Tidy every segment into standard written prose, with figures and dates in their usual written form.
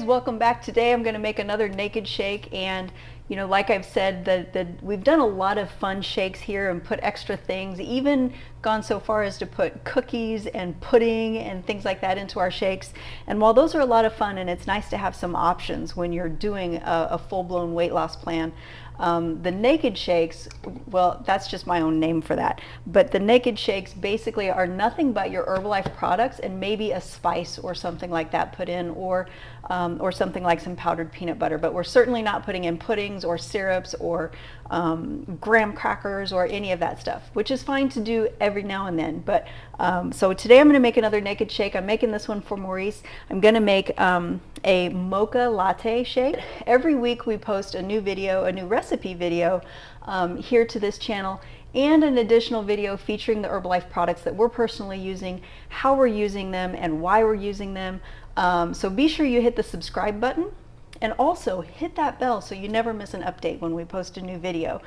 welcome back. Today I'm going to make another naked shake, and you know, like I've said, that we've done a lot of fun shakes here and put extra things, even gone so far as to put cookies and pudding and things like that into our shakes. And while those are a lot of fun and it's nice to have some options when you're doing a full-blown weight loss plan, the naked shakes, well, that's just my own name for that, but the naked shakes basically are nothing but your Herbalife products and maybe a spice or something like that put in, or something like some powdered peanut butter. But we're certainly not putting in puddings or syrups or graham crackers or any of that stuff, which is fine to do every now and then. But so today I'm going to make another naked shake. I'm making this one for Maurice. I'm going to make a mocha latte shake. Every week we post a new video, a new recipe video here to this channel, and an additional video featuring the Herbalife products that we're personally using, how we're using them, and why we're using them. So be sure you hit the subscribe button, and also hit that bell so you never miss an update when we post a new video.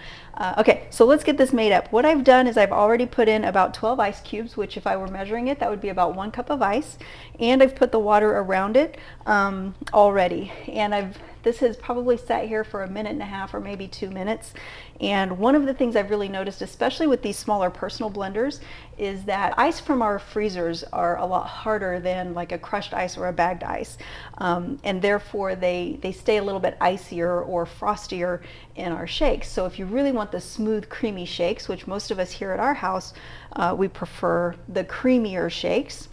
Okay, so let's get this made up. What I've done is I've already put in about 12 ice cubes, which if I were measuring it, that would be about 1 cup of ice. And I've put the water around it already. And this has probably sat here for 1.5 minutes or maybe 2 minutes. And one of the things I've really noticed, especially with these smaller personal blenders, is that ice from our freezers are a lot harder than like a crushed ice or a bagged ice. And therefore they stay a little bit icier or frostier in our shakes. So if you really want the smooth, creamy shakes, which most of us here at our house, we prefer the creamier shakes.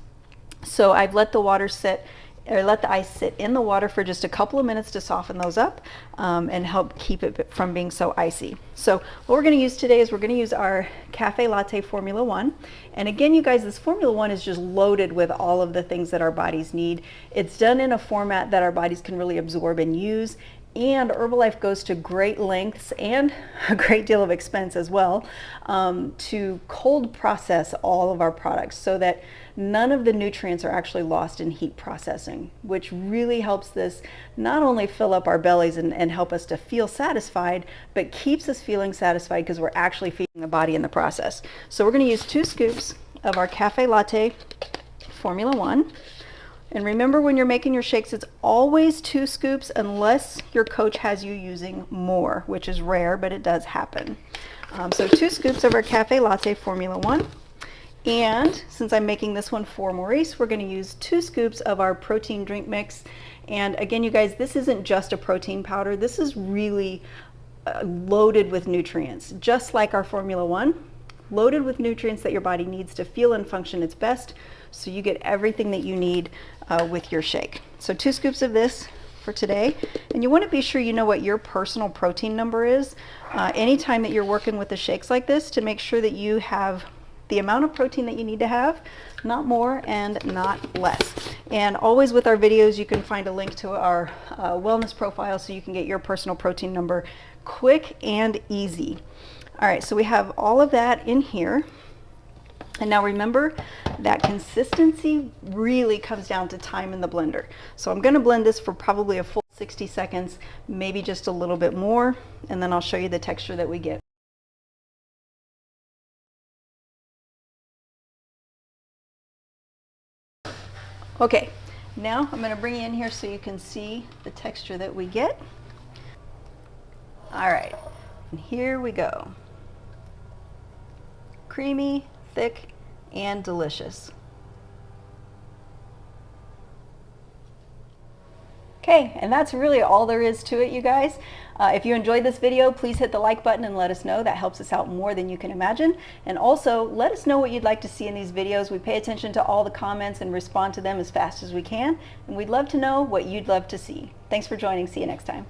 So I've let the water sit, or let the ice sit in the water for just a couple of minutes to soften those up and help keep it from being so icy. So what we're going to use today is we're going to use our Cafe Latte Formula 1. And again, you guys, this Formula 1 is just loaded with all of the things that our bodies need. It's done in a format that our bodies can really absorb and use. And Herbalife goes to great lengths and a great deal of expense as well to cold process all of our products so that none of the nutrients are actually lost in heat processing, which really helps this not only fill up our bellies and help us to feel satisfied, but keeps us feeling satisfied because we're actually feeding the body in the process. So we're going to use 2 scoops of our Cafe Latte Formula 1. And remember, when you're making your shakes, it's always 2 scoops unless your coach has you using more, which is rare, but it does happen. So 2 scoops of our Cafe Latte Formula 1. And since I'm making this one for Maurice, we're going to use 2 scoops of our protein drink mix. And again, you guys, this isn't just a protein powder. This is really loaded with nutrients, just like our Formula 1. Loaded with nutrients that your body needs to feel and function its best, so you get everything that you need with your shake. So 2 scoops of this for today, and you want to be sure you know what your personal protein number is anytime that you're working with the shakes like this, to make sure that you have the amount of protein that you need to have, not more and not less. And always with our videos, you can find a link to our wellness profile so you can get your personal protein number quick and easy. All right, so we have all of that in here. And now remember that consistency really comes down to time in the blender. So I'm going to blend this for probably a full 60 seconds, maybe just a little bit more, and then I'll show you the texture that we get. Okay, now I'm going to bring you in here so you can see the texture that we get. All right, and here we go. Creamy, thick, and delicious. Okay, and that's really all there is to it, you guys. If you enjoyed this video, please hit the like button and let us know. That helps us out more than you can imagine. And also, let us know what you'd like to see in these videos. We pay attention to all the comments and respond to them as fast as we can. And we'd love to know what you'd love to see. Thanks for joining. See you next time.